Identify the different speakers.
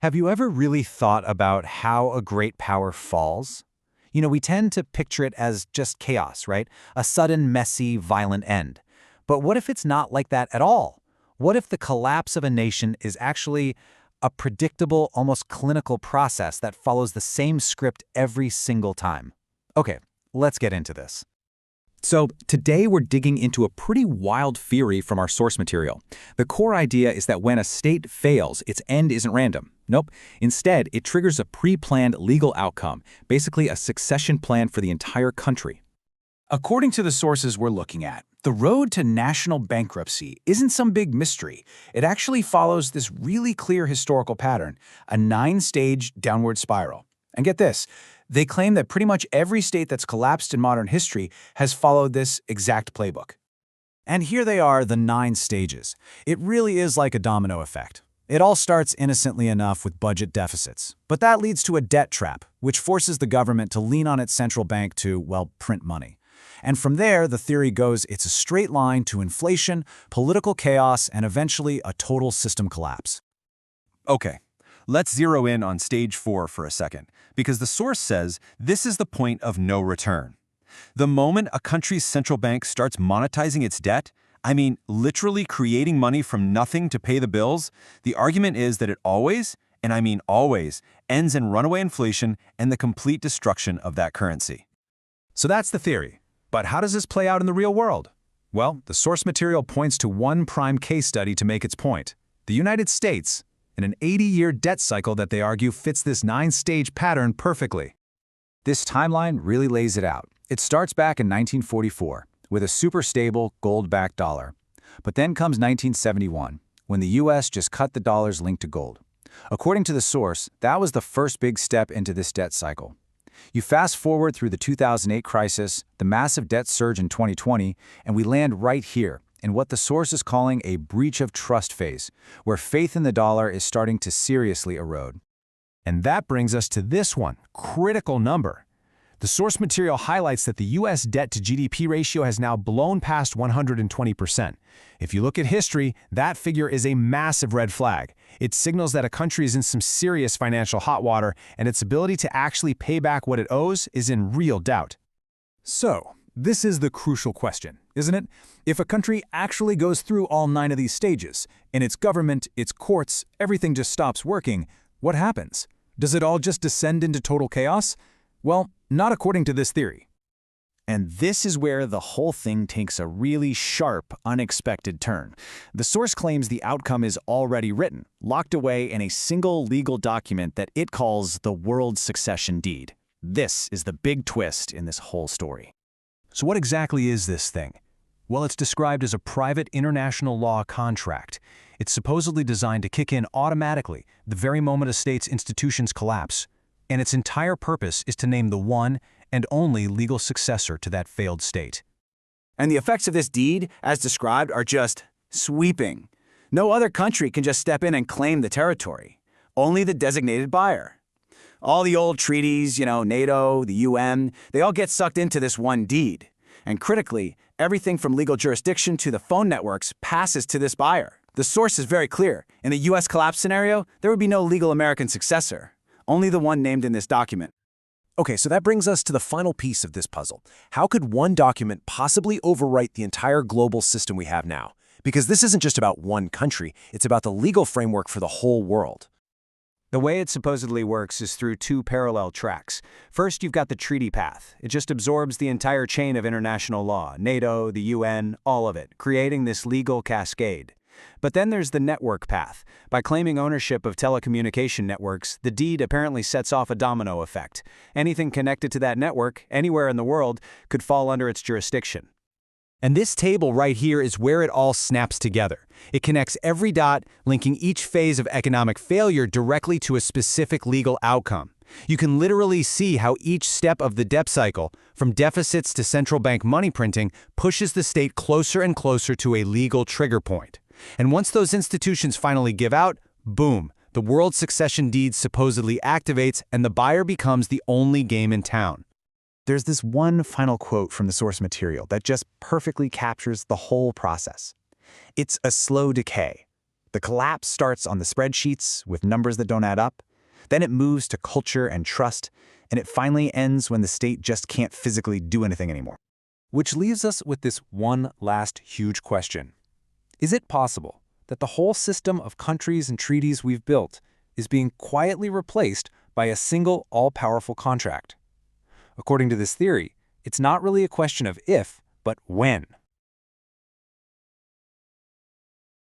Speaker 1: Have you ever really thought about how a great power falls? We tend to picture it as just chaos, right? A sudden, messy, violent end. But what if it's not like that at all? What if the collapse of a nation is actually a predictable, almost clinical process that follows the same script every single time? Okay, let's get into this.
Speaker 2: So today we're digging into a pretty wild theory from our source material. The core idea is that when a state fails, its end isn't random. Nope. Instead, it triggers a pre-planned legal outcome, basically a succession plan for the entire country.
Speaker 3: According to the sources we're looking at, the road to national bankruptcy isn't some big mystery. It actually follows this really clear historical pattern, a 9-stage downward spiral. And get this, they claim that pretty much every state that's collapsed in modern history has followed this exact playbook.
Speaker 1: And here they are, the 9 stages. It really is like a domino effect. It all starts innocently enough with budget deficits. But that leads to a debt trap, which forces the government to lean on its central bank to, well, print money. And from there, the theory goes it's a straight line to inflation, political chaos, and eventually a total system collapse.
Speaker 4: Okay, let's zero in on stage 4 for a second, because the source says this is the point of no return. The moment a country's central bank starts monetizing its debt, I mean literally creating money from nothing to pay the bills, the argument is that it always, and I mean always, ends in runaway inflation and the complete destruction of that currency.
Speaker 1: So that's the theory. But how does this play out in the real world? Well, the source material points to one prime case study to make its point. The United States, in an 80-year debt cycle that they argue fits this 9-stage pattern perfectly. This timeline really lays it out. It starts back in 1944 with a super stable gold-backed dollar. But then comes 1971, when the U.S. just cut the dollars linked to gold. According to the source, that was the first big step into this debt cycle. You fast forward through the 2008 crisis, the massive debt surge in 2020, and we land right here in what the source is calling a breach of trust phase, where faith in the dollar is starting to seriously erode. And that brings us to this one, critical number. The source material highlights that the U.S. debt to GDP ratio has now blown past 120%. If you look at history, that figure is a massive red flag. It signals that a country is in some serious financial hot water, and its ability to actually pay back what it owes is in real doubt. So, this is the crucial question, isn't it? If a country actually goes through all 9 of these stages, and its government, its courts, everything just stops working, what happens? Does it all just descend into total chaos? Well, not according to this theory. And this is where the whole thing takes a really sharp, unexpected turn. The source claims the outcome is already written, locked away in a single legal document that it calls the World Succession Deed. This is the big twist in this whole story. So what exactly is this thing? Well, it's described as a private international law contract. It's supposedly designed to kick in automatically the very moment a state's institutions collapse. And its entire purpose is to name the one and only legal successor to that failed state.
Speaker 3: And the effects of this deed, as described, are just sweeping. No other country can just step in and claim the territory. Only the designated buyer. All the old treaties, NATO, the UN, they all get sucked into this one deed. And critically, everything from legal jurisdiction to the phone networks passes to this buyer. The source is very clear. In the U.S. collapse scenario, there would be no legal American successor. Only the one named in this document.
Speaker 5: Okay, so that brings us to the final piece of this puzzle. How could one document possibly overwrite the entire global system we have now? Because this isn't just about one country, it's about the legal framework for the whole world.
Speaker 1: The way it supposedly works is through 2 parallel tracks. First, you've got the treaty path. It just absorbs the entire chain of international law, NATO, the UN, all of it, creating this legal cascade. But then there's the network path. By claiming ownership of telecommunication networks, the deed apparently sets off a domino effect. Anything connected to that network, anywhere in the world, could fall under its jurisdiction. And this table right here is where it all snaps together. It connects every dot, linking each phase of economic failure directly to a specific legal outcome. You can literally see how each step of the debt cycle, from deficits to central bank money printing, pushes the state closer and closer to a legal trigger point. And once those institutions finally give out, boom, the World Succession Deed supposedly activates and the buyer becomes the only game in town. There's this one final quote from the source material that just perfectly captures the whole process. It's a slow decay. The
Speaker 3: The collapse starts on the spreadsheets with numbers that don't add up. Then it moves to culture and trust, and it finally ends when the state just can't physically do anything anymore.
Speaker 2: Which leaves us with this one last huge question. Is it possible that the whole system of countries and treaties we've built is being quietly replaced by a single all-powerful contract? According to this theory, it's not really a question of if, but when.